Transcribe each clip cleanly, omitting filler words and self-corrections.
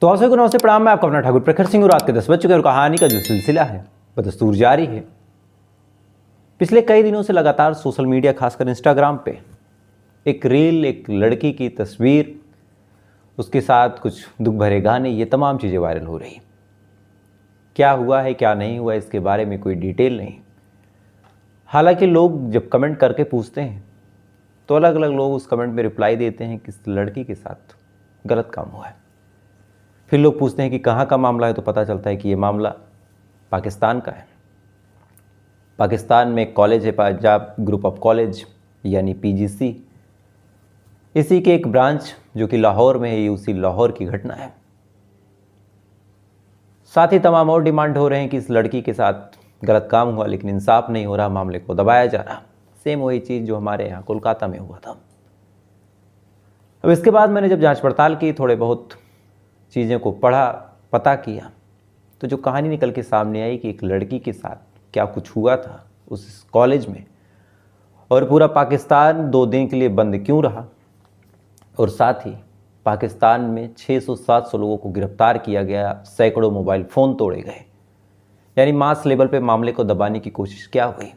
तो आप सभी को नमस्ते प्रणाम। मैं आपका अपना ठाकुर प्रखर सिंह और रात के 10 बज चुके हैं और कहानी का जो सिलसिला है बदस्तूर जारी है। पिछले कई दिनों से लगातार सोशल मीडिया खासकर इंस्टाग्राम पे एक रील, एक लड़की की तस्वीर, उसके साथ कुछ दुख भरे गाने, ये तमाम चीज़ें वायरल हो रही। क्या हुआ है क्या नहीं हुआ इसके बारे में कोई डिटेल नहीं। हालांकि लोग जब कमेंट करके पूछते हैं तो अलग अलग लोग उस कमेंट में रिप्लाई देते हैं कि इस लड़की के साथ गलत काम हुआ है। फिर लोग पूछते हैं कि कहाँ का मामला है, तो पता चलता है कि ये मामला पाकिस्तान का है। पाकिस्तान में एक कॉलेज है, पंजाब ग्रुप ऑफ कॉलेज यानी पीजीसी। इसी के एक ब्रांच जो कि लाहौर में है, ये उसी लाहौर की घटना है। साथ ही तमाम और डिमांड हो रहे हैं कि इस लड़की के साथ गलत काम हुआ लेकिन इंसाफ नहीं हो रहा, मामले को दबाया जा रहा। सेम वही चीज़ जो हमारे यहाँ कोलकाता में हुआ था। अब इसके बाद मैंने जब जांच पड़ताल की, थोड़े बहुत चीज़ें को पढ़ा, पता किया, तो जो कहानी निकल के सामने आई कि एक लड़की के साथ क्या कुछ हुआ था उस कॉलेज में, और पूरा पाकिस्तान 2 दिन के लिए बंद क्यों रहा, और साथ ही पाकिस्तान में 600-700 लोगों को गिरफ्तार किया गया, सैकड़ों मोबाइल फ़ोन तोड़े गए, यानी मास लेवल पे मामले को दबाने की कोशिश क्या हुई।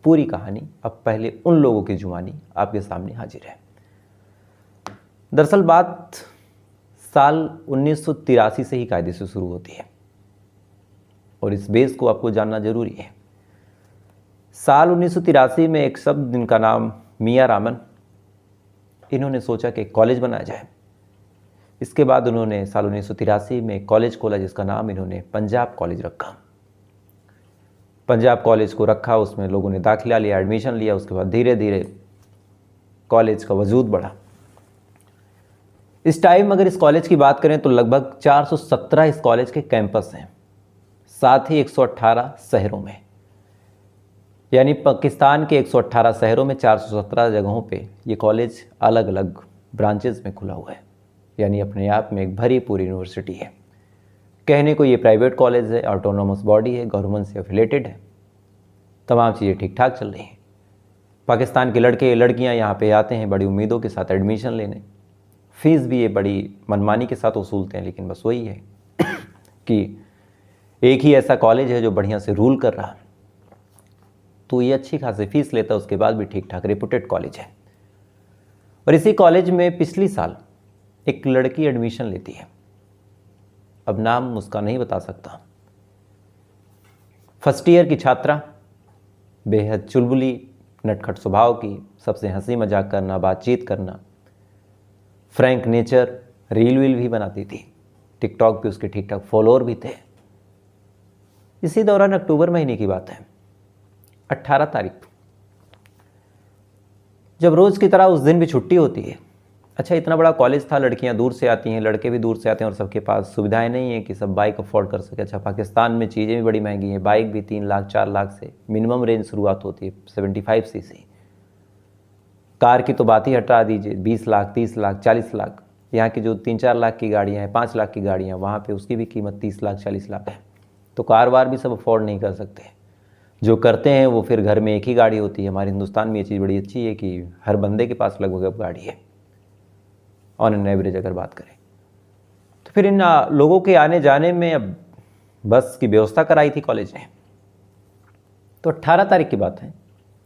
पूरी कहानी अब पहले उन लोगों की जुबानी आपके सामने हाजिर है। दरअसल बात साल 1983 से ही कायदे से शुरू होती है और इस बेस को आपको जानना जरूरी है। साल 1983 में एक शब्द जिनका नाम मियां रामन, इन्होंने सोचा कि कॉलेज बनाया जाए। इसके बाद उन्होंने साल 1983 में कॉलेज खोला जिसका नाम इन्होंने पंजाब कॉलेज रखा। पंजाब कॉलेज को रखा, उसमें लोगों ने दाखिला लिया, एडमिशन लिया। उसके बाद धीरे धीरे कॉलेज का वजूद बढ़ा। इस टाइम अगर इस कॉलेज की बात करें तो लगभग 417 इस कॉलेज के कैंपस हैं, साथ ही 118 शहरों में, यानी पाकिस्तान के 118 शहरों में 417 जगहों पे ये कॉलेज अलग अलग ब्रांचेस में खुला हुआ है, यानी अपने आप में एक भरी पूरी यूनिवर्सिटी है। कहने को ये प्राइवेट कॉलेज है, ऑटोनोमस बॉडी है, गवर्नमेंट से एफिलेटेड है, तमाम चीज़ें ठीक ठाक चल रही हैं। पाकिस्तान के लड़के लड़कियाँ यहाँ पे आते हैं बड़ी उम्मीदों के साथ एडमिशन लेने। फ़ीस भी ये बड़ी मनमानी के साथ वसूलते हैं, लेकिन बस वही है कि एक ही ऐसा कॉलेज है जो बढ़िया से रूल कर रहा, तो ये अच्छी खासी फीस लेता है, उसके बाद भी ठीक ठाक रेपुटेड कॉलेज है। और इसी कॉलेज में पिछली साल एक लड़की एडमिशन लेती है, अब नाम उसका नहीं बता सकता। फर्स्ट ईयर की छात्रा, बेहद चुलबुली, नटखट स्वभाव की, सबसे हंसी मजाक करना, बातचीत करना, फ्रैंक नेचर, रील वील भी बनाती थी, टिकटॉक पे उसके ठीक ठाक फॉलोअर भी थे। इसी दौरान अक्टूबर महीने की बात है, 18 तारीख, जब रोज़ की तरह उस दिन भी छुट्टी होती है। अच्छा, इतना बड़ा कॉलेज था, लड़कियां दूर से आती हैं, लड़के भी दूर से आते हैं, और सबके पास सुविधाएं नहीं है कि सब बाइक अफोर्ड कर सके। अच्छा, पाकिस्तान में चीज़ें भी बड़ी महंगी हैं, बाइक भी 3 लाख 4 लाख से मिनिमम रेंज शुरुआत होती है, 75 सीसी। कार की तो बात ही हटा दीजिए, 20 लाख 30 लाख 40 लाख। यहाँ की जो 3-4 लाख की गाड़ियाँ हैं, 5 लाख की गाड़ियाँ, वहाँ पे उसकी भी कीमत 30 लाख 40 लाख है। तो कार वार भी सब अफोर्ड नहीं कर सकते। जो करते हैं वो फिर घर में एक ही गाड़ी होती है। हमारे हिंदुस्तान में ये चीज़ बड़ी अच्छी है कि हर बंदे के पास लगभग अब गाड़ी है, ऑन एन एवरेज अगर बात करें। तो फिर इन लोगों के आने जाने में अब बस की व्यवस्था कराई थी कॉलेज ने। तो 18 तारीख की बात है,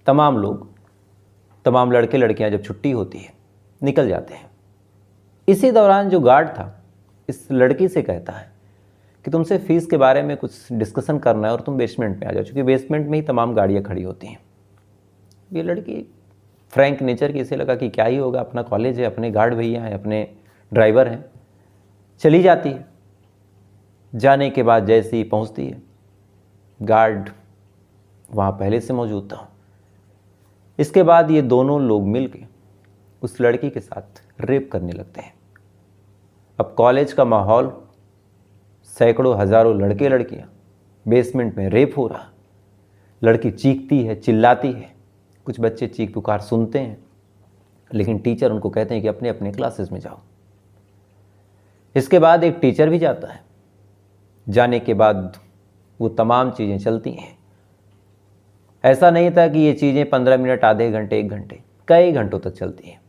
तमाम लोग, तमाम लड़के लड़कियां जब छुट्टी होती है निकल जाते हैं। इसी दौरान जो गार्ड था इस लड़की से कहता है कि तुमसे फ़ीस के बारे में कुछ डिस्कशन करना है और तुम बेसमेंट में आ जाओ, क्योंकि बेसमेंट में ही तमाम गाड़ियाँ खड़ी होती हैं। ये लड़की फ्रैंक नेचर की, इसे लगा कि क्या ही होगा, अपना कॉलेज है, अपने गार्ड भैया हैं, अपने ड्राइवर हैं, चली जाती है। जाने के बाद जैसे ही पहुँचती है, गार्ड वहाँ पहले से मौजूद था। इसके बाद ये दोनों लोग मिलके उस लड़की के साथ रेप करने लगते हैं। अब कॉलेज का माहौल, सैकड़ों हज़ारों लड़के लड़कियां, बेसमेंट में रेप हो रहा, लड़की चीखती है, चिल्लाती है, कुछ बच्चे चीख पुकार सुनते हैं, लेकिन टीचर उनको कहते हैं कि अपने अपने क्लासेस में जाओ। इसके बाद एक टीचर भी जाता है। जाने के बाद वो तमाम चीज़ें चलती हैं। ऐसा नहीं था कि ये चीज़ें 15 मिनट, आधे घंटे, 1 घंटे, कई घंटों तक चलती हैं।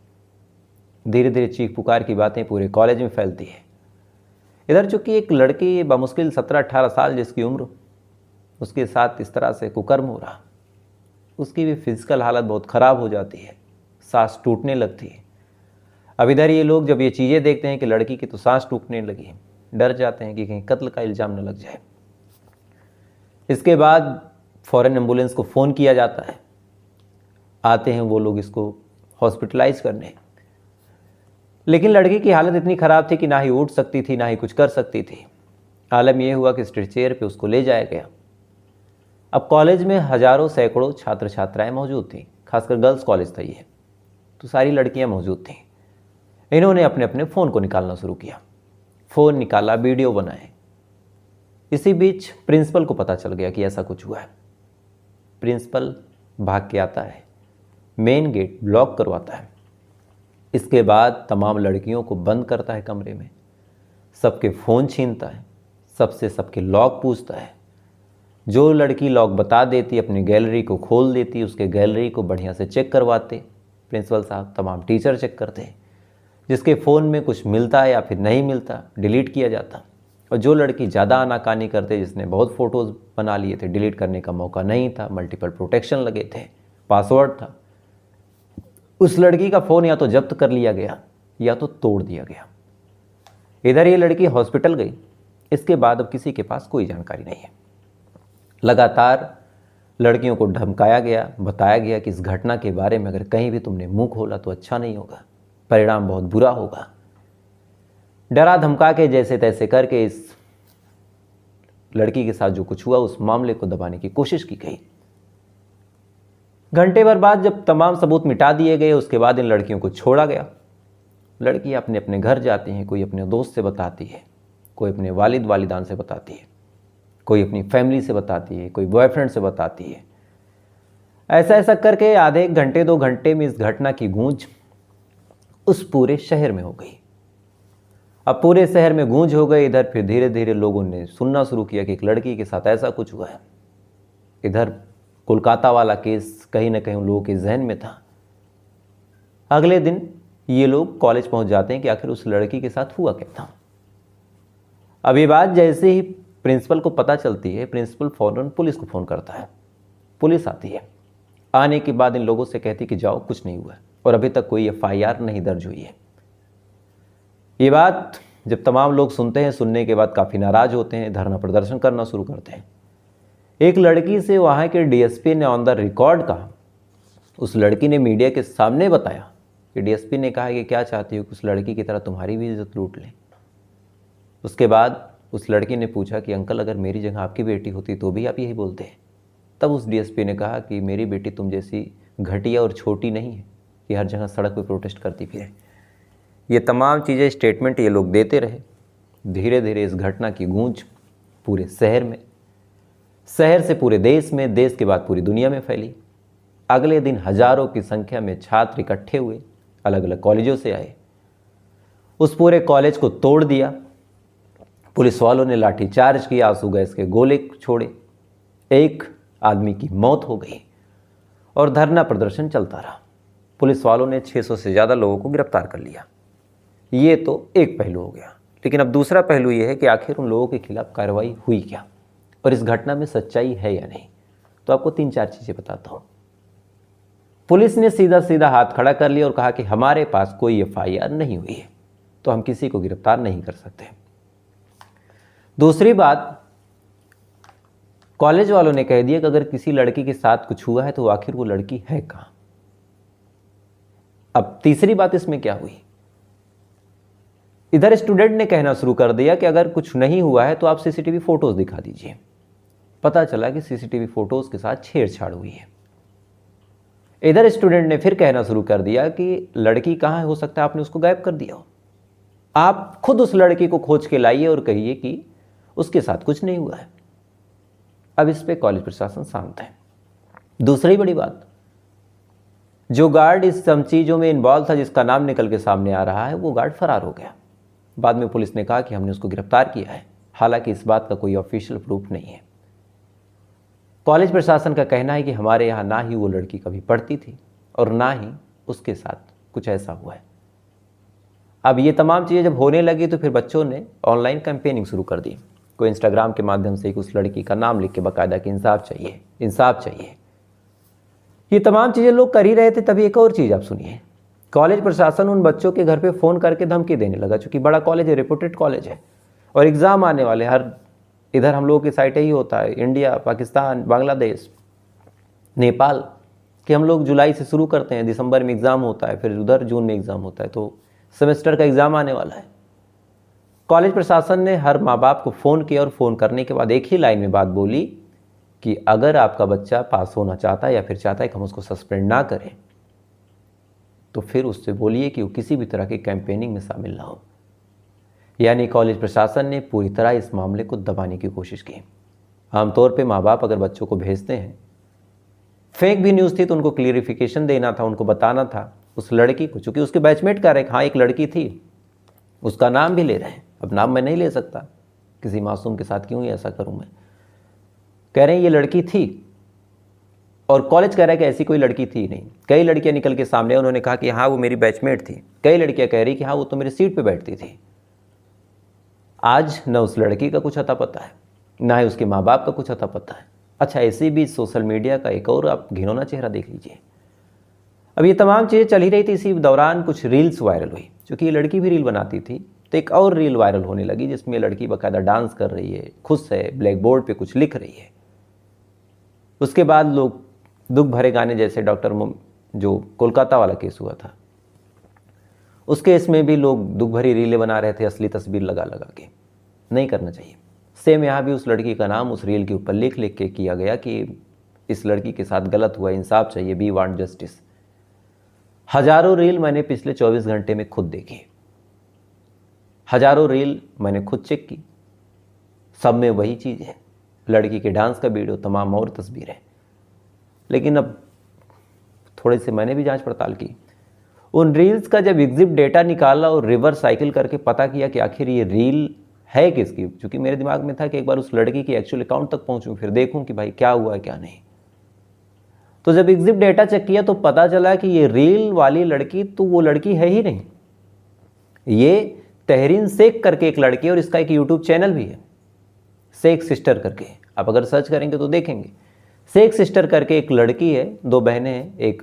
धीरे धीरे चीख पुकार की बातें पूरे कॉलेज में फैलती है। इधर चूंकि एक लड़की बामुश्किल 17-18 साल जिसकी उम्र, उसके साथ इस तरह से कुकर्म हो रहा, उसकी भी फिजिकल हालत बहुत ख़राब हो जाती है, सांस टूटने लगती है। अब इधर ये लोग जब ये चीज़ें देखते हैं कि लड़की की तो सांस टूटने लगी, डर जाते हैं कि कहीं कत्ल का इल्ज़ाम न लग जाए। इसके बाद फ़ौरन एम्बुलेंस को फ़ोन किया जाता है, आते हैं वो लोग इसको हॉस्पिटलाइज करने। लेकिन लड़की की हालत इतनी ख़राब थी कि ना ही उठ सकती थी, ना ही कुछ कर सकती थी। आलम यह हुआ कि स्ट्रेचर पे उसको ले जाया गया। अब कॉलेज में हज़ारों सैकड़ों छात्र छात्राएं मौजूद थीं, खासकर गर्ल्स कॉलेज था ये, तो सारी लड़कियां मौजूद थीं। इन्होंने अपने अपने फ़ोन को निकालना शुरू किया, फ़ोन निकाला, वीडियो बनाए। इसी बीच प्रिंसिपल को पता चल गया कि ऐसा कुछ हुआ है। प्रिंसिपल भाग के आता है, मेन गेट ब्लॉक करवाता है। इसके बाद तमाम लड़कियों को बंद करता है कमरे में, सबके फ़ोन छीनता है, सबसे सबके लॉक पूछता है। जो लड़की लॉक बता देती अपनी गैलरी को खोल देती, उसके गैलरी को बढ़िया से चेक करवाते प्रिंसिपल साहब, तमाम टीचर चेक करते। जिसके फ़ोन में कुछ मिलता है या फिर नहीं मिलता, डिलीट किया जाता। और जो लड़की ज़्यादा आनाकानी करते, जिसने बहुत फ़ोटोज़ बना लिए थे, डिलीट करने का मौका नहीं था, मल्टीपल प्रोटेक्शन लगे थे, पासवर्ड था, उस लड़की का फ़ोन या तो जब्त कर लिया गया या तो तोड़ दिया गया। इधर ये लड़की हॉस्पिटल गई। इसके बाद अब किसी के पास कोई जानकारी नहीं है। लगातार लड़कियों को धमकाया गया, बताया गया कि इस घटना के बारे में अगर कहीं भी तुमने मुंह खोला तो अच्छा नहीं होगा, परिणाम बहुत बुरा होगा। डरा धमका के जैसे तैसे करके इस लड़की के साथ जो कुछ हुआ उस मामले को दबाने की कोशिश की गई। घंटे भर बाद जब तमाम सबूत मिटा दिए गए, उसके बाद इन लड़कियों को छोड़ा गया। लड़कियां अपने अपने घर जाती हैं, कोई अपने दोस्त से बताती है, कोई अपने वालिद वालिदान से बताती है, कोई अपनी फैमिली से बताती है, कोई बॉयफ्रेंड से बताती है। ऐसा ऐसा करके आधे एक घंटे 2 घंटे में इस घटना की गूंज उस पूरे शहर में हो गई। अब पूरे शहर में गूंज हो गई। इधर फिर धीरे धीरे लोगों ने सुनना शुरू किया कि एक लड़की के साथ ऐसा कुछ हुआ है। इधर कोलकाता वाला केस कहीं ना कहीं उन लोगों के जहन में था। अगले दिन ये लोग कॉलेज पहुंच जाते हैं कि आखिर उस लड़की के साथ हुआ क्या था। अब ये बात जैसे ही प्रिंसिपल को पता चलती है, प्रिंसिपल फौरन पुलिस को फ़ोन करता है। पुलिस आती है। आने के बाद इन लोगों से कहती कि जाओ, कुछ नहीं हुआ, और अभी तक कोई FIR नहीं दर्ज हुई है। ये बात जब तमाम लोग सुनते हैं, सुनने के बाद काफ़ी नाराज़ होते हैं, धरना प्रदर्शन करना शुरू करते हैं। एक लड़की से वहाँ के DSP ने ऑन द रिकॉर्ड कहा, उस लड़की ने मीडिया के सामने बताया कि DSP ने कहा कि क्या चाहती हो कि उस लड़की की तरह तुम्हारी भी इज्जत लूट लें। उसके बाद उस लड़की ने पूछा कि अंकल, अगर मेरी जगह आपकी बेटी होती तो भी आप यही बोलते हैं। तब उस DSP ने कहा कि मेरी बेटी तुम जैसी घटिया और छोटी नहीं है कि हर जगह सड़क पर प्रोटेस्ट करती फिरे। ये तमाम चीज़ें, स्टेटमेंट ये लोग देते रहे। धीरे धीरे इस घटना की गूंज पूरे शहर में, शहर से पूरे देश में, देश के बाद पूरी दुनिया में फैली। अगले दिन हजारों की संख्या में छात्र इकट्ठे हुए, अलग अलग कॉलेजों से आए। उस पूरे कॉलेज को तोड़ दिया। पुलिस वालों ने लाठीचार्ज किया, आंसू गैस के गोले छोड़े। एक आदमी की मौत हो गई और धरना प्रदर्शन चलता रहा। पुलिस वालों ने 600 से ज़्यादा लोगों को गिरफ्तार कर लिया। ये तो एक पहलू हो गया। लेकिन अब दूसरा पहलू ये है कि आखिर उन लोगों के खिलाफ कार्रवाई हुई क्या और इस घटना में सच्चाई है या नहीं। तो आपको 3-4 चीज़ें बताता हूँ। पुलिस ने सीधा सीधा हाथ खड़ा कर लिया और कहा कि हमारे पास कोई FIR नहीं हुई है, तो हम किसी को गिरफ्तार नहीं कर सकते। दूसरी बात, कॉलेज वालों ने कह दिया कि अगर किसी लड़की के साथ कुछ हुआ है तो आखिर वो लड़की है कहाँ। अब तीसरी बात इसमें क्या हुई, इधर स्टूडेंट ने कहना शुरू कर दिया कि अगर कुछ नहीं हुआ है तो आप CCTV फोटोज दिखा दीजिए। पता चला कि CCTV फोटोज के साथ छेड़छाड़ हुई है। इधर स्टूडेंट ने फिर कहना शुरू कर दिया कि लड़की कहाँ हो सकता है आपने उसको गायब कर दिया हो, आप खुद उस लड़की को खोज के लाइए और कहिए कि उसके साथ कुछ नहीं हुआ है। अब इस पे कॉलेज प्रशासन शांत है। दूसरी बड़ी बात, जो गार्ड इस सब चीज़ों में इन्वॉल्व था, जिसका नाम निकल के सामने आ रहा है, वो गार्ड फरार हो गया। बाद में पुलिस ने कहा कि हमने उसको गिरफ्तार किया है, हालांकि इस बात का कोई ऑफिशियल प्रूफ नहीं है। कॉलेज प्रशासन का कहना है कि हमारे यहाँ ना ही वो लड़की कभी पढ़ती थी और ना ही उसके साथ कुछ ऐसा हुआ है। अब ये तमाम चीज़ें जब होने लगी तो फिर बच्चों ने ऑनलाइन कैंपेनिंग शुरू कर दी। कोई इंस्टाग्राम के माध्यम से उस लड़की का नाम लिख के बाकायदा कि इंसाफ चाहिए, इंसाफ चाहिए। ये तमाम चीज़ें लोग कर ही रहे थे। तभी एक और चीज़ आप सुनिए, कॉलेज प्रशासन उन बच्चों के घर पे फ़ोन करके धमकी देने लगा, चूँकि बड़ा कॉलेज है, रेपुटेड कॉलेज है और एग्ज़ाम आने वाले, हर इधर हम लोगों की साइड ही होता है, इंडिया, पाकिस्तान, बांग्लादेश, नेपाल कि हम लोग जुलाई से शुरू करते हैं, दिसंबर में एग्ज़ाम होता है, फिर उधर जून में एग्ज़ाम होता है, तो सेमेस्टर का एग्ज़ाम आने वाला है। कॉलेज प्रशासन ने हर माँ बाप को फ़ोन किया और फ़ोन करने के बाद एक ही लाइन में बात बोली कि अगर आपका बच्चा पास होना चाहता है या फिर चाहता है कि हम उसको सस्पेंड ना करें, तो फिर उससे बोलिए कि वो किसी भी तरह की कैंपेनिंग में शामिल ना हो। यानी कॉलेज प्रशासन ने पूरी तरह इस मामले को दबाने की कोशिश की। आमतौर पे माँ बाप अगर बच्चों को भेजते हैं, फेक भी न्यूज़ थी तो उनको क्लियरिफिकेशन देना था, उनको बताना था उस लड़की को, चूँकि उसके बैचमेट कह रहे, हाँ एक लड़की थी, उसका नाम भी ले रहे हैं। अब नाम मैं नहीं ले सकता, किसी मासूम के साथ क्यों ही ऐसा करूं मैं। कह रहे हैं ये लड़की थी और कॉलेज कह रहा है कि ऐसी कोई लड़की थी नहीं। कई लड़कियां निकल के सामने, उन्होंने कहा कि हाँ वो मेरी बैचमेट थी। कई लड़कियां कह रही कि हाँ वो तो मेरी सीट पे बैठती थी। आज न उस लड़की का कुछ अता पता है, ना ही उसके माँ बाप का कुछ अता पता है। अच्छा, ऐसे भी सोशल मीडिया का एक और आप घिनौना चेहरा देख लीजिए। अब ये तमाम चीज़ें चल ही रही थी, इसी दौरान कुछ रील्स वायरल हुई। चूँकि ये लड़की भी रील बनाती थी तो एक और रील वायरल होने लगी जिसमें लड़की बाकायदा डांस कर रही है, खुश है, ब्लैक बोर्ड पे कुछ लिख रही है। उसके बाद लोग दुख भरे गाने, जैसे डॉक्टर जो कोलकाता वाला केस हुआ था, उस केस में भी लोग दुख भरी रीलें बना रहे थे, असली तस्वीर लगा लगा के। नहीं करना चाहिए। सेम यहाँ भी उस लड़की का नाम उस रील के ऊपर लिख लिख के किया गया कि इस लड़की के साथ गलत हुआ, इंसाफ चाहिए, वी वांट जस्टिस। हजारों रील मैंने पिछले 24 घंटे में खुद देखी, हजारों रील मैंने खुद चेक की, सब में वही चीज़ है, लड़की के डांस का वीडियो, तमाम और तस्वीरें। लेकिन अब थोड़े से मैंने भी जांच पड़ताल की, उन रील्स का जब एग्जिट डेटा निकाला और रिवर्स साइकिल करके पता किया कि आखिर ये रील है किसकी, क्योंकि मेरे दिमाग में था कि एक बार उस लड़की की एक्चुअल अकाउंट तक पहुंचूं, फिर देखूं कि भाई क्या हुआ है क्या नहीं। तो जब एग्जिट डेटा चेक किया तो पता चला कि ये रील वाली लड़की तो वो लड़की है ही नहीं, ये तहरीन शेख करके एक लड़की है और इसका एक यूट्यूब चैनल भी है, शेख सिस्टर करके। आप अगर सर्च करेंगे तो देखेंगे, शेख सिस्टर करके एक लड़की है, दो बहनें हैं, एक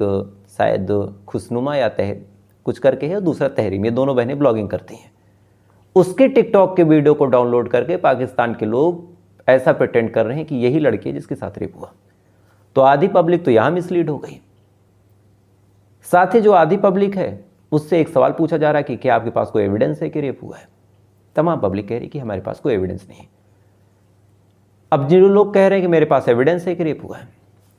शायद खुशनुमा या कुछ करके है और दूसरा तहरीम, ये दोनों बहनें ब्लॉगिंग करती हैं। उसके टिकटॉक के वीडियो को डाउनलोड करके पाकिस्तान के लोग ऐसा प्रिटेंड कर रहे हैं कि यही लड़की है जिसके साथ रेप हुआ। तो आधी पब्लिक तो यहाँ मिसलीड हो गई। साथ ही जो आधी पब्लिक है उससे एक सवाल पूछा जा रहा है कि क्या आपके पास कोई एविडेंस है कि रेप हुआ है। तमाम पब्लिक कह रही कि हमारे पास कोई एविडेंस नहीं। अब जो लोग कह रहे हैं कि मेरे पास एविडेंस है कि रेप हुआ है,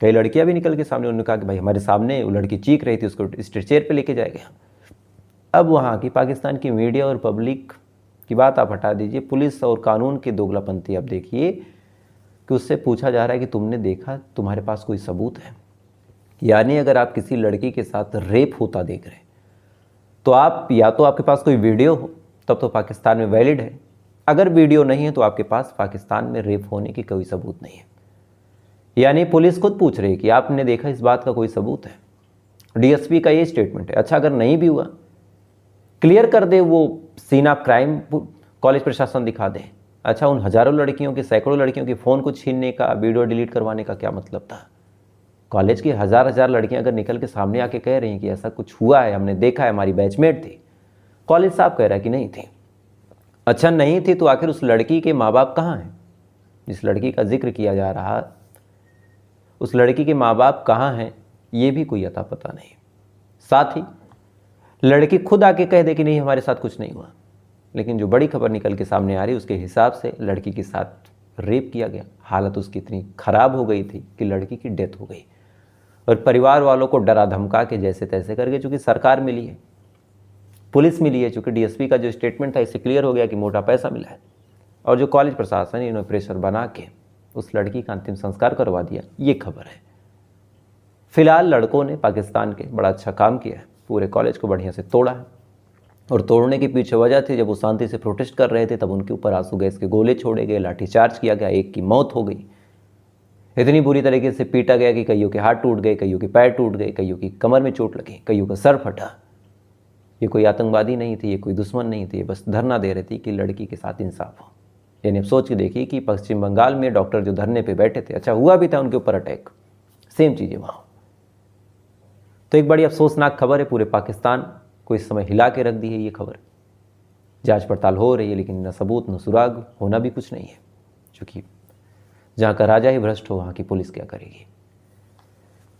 कई लड़कियां भी निकल के सामने, उन्होंने कहा कि भाई हमारे सामने वो लड़की चीख रही थी, उसको स्ट्रेचर पे लेके जाया गया। अब वहाँ की पाकिस्तान की मीडिया और पब्लिक की बात आप हटा दीजिए, पुलिस और कानून की दोगलापंथी आप देखिए कि उससे पूछा जा रहा है कि तुमने देखा, तुम्हारे पास कोई सबूत है। यानी अगर आप किसी लड़की के साथ रेप होता देख रहे हैं तो आप या तो आपके पास कोई वीडियो हो, तब तो पाकिस्तान में वैलिड है। अगर वीडियो नहीं है तो आपके पास पाकिस्तान में रेप होने की कोई सबूत नहीं है। यानी पुलिस खुद पूछ रही है कि आपने देखा, इस बात का कोई सबूत है। डीएसपी का ये स्टेटमेंट है। अच्छा, अगर नहीं भी हुआ, क्लियर कर दे वो सीन ऑफ क्राइम, कॉलेज प्रशासन दिखा दे। अच्छा, उन हजारों लड़कियों के, सैकड़ों लड़कियों के फ़ोन को छीनने का, वीडियो डिलीट करवाने का क्या मतलब था। कॉलेज की हजार हजार लड़कियां अगर निकल के सामने आके कह रही हैं कि ऐसा कुछ हुआ है, हमने देखा है, हमारी बैचमेट थी, कॉलेज साहब कह रहा है कि नहीं थी। अच्छा, नहीं थी तो आखिर उस लड़की के माँ बाप कहाँ हैं? जिस लड़की का जिक्र किया जा रहा, उस लड़की के माँ बाप कहाँ हैं, ये भी कोई अता पता नहीं। साथ ही लड़की खुद आके कह दे कि नहीं हमारे साथ कुछ नहीं हुआ, लेकिन जो बड़ी खबर निकल के सामने आ रही उसके हिसाब से लड़की के साथ रेप किया गया। हालत उसकी इतनी ख़राब हो गई थी कि लड़की की डेथ हो गई और परिवार वालों को डरा धमका के जैसे तैसे करके, चूँकि सरकार मिली है, पुलिस मिली है, चूँकि डीएसपी का जो स्टेटमेंट था इससे क्लियर हो गया कि मोटा पैसा मिला है, और जो कॉलेज प्रशासन है इन्होंने प्रेशर बना के उस लड़की का अंतिम संस्कार करवा दिया। ये खबर है। फिलहाल लड़कों ने पाकिस्तान के बड़ा अच्छा काम किया है, पूरे कॉलेज को बढ़िया से तोड़ा है। और तोड़ने के पीछे वजह थी, जब वो शांति से प्रोटेस्ट कर रहे थे तब उनके ऊपर आंसू गैस के गोले छोड़े गए, लाठीचार्ज किया गया, एक की मौत हो गई। इतनी बुरी तरीके से पीटा गया कि कईयों के हाथ टूट गए, कईयों के पैर टूट गए, कईयों की कमर में चोट लगी, कईयों का सर फटा। ये कोई आतंकवादी नहीं थी, ये कोई दुश्मन नहीं थी, ये बस धरना दे रही थी कि लड़की के साथ इंसाफ हो। यानी अब सोच के देखिए कि पश्चिम बंगाल में डॉक्टर जो धरने पे बैठे थे, अच्छा हुआ भी था उनके ऊपर अटैक, सेम चीज़ें वहाँ। तो एक बड़ी अफसोसनाक खबर है, पूरे पाकिस्तान को इस समय हिला के रख दी है ये खबर। जांच पड़ताल हो रही है लेकिन न सबूत न सुराग, होना भी कुछ नहीं है, क्योंकि जहाँ का राजा ही भ्रष्ट हो वहाँ की पुलिस क्या करेगी।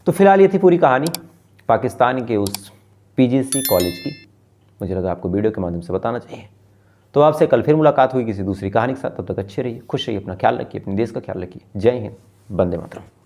तो फिलहाल ये थी पूरी कहानी पाकिस्तान के उस पीजीसी कॉलेज की। मुझे लगा आपको वीडियो के माध्यम से बताना चाहिए। तो आपसे कल फिर मुलाकात हुई किसी दूसरी कहानी के साथ। तब तक अच्छे रहिए, खुश रहिए, अपना ख्याल रखिए, अपने देश का ख्याल रखिए। जय हिंद, वंदे मातरम।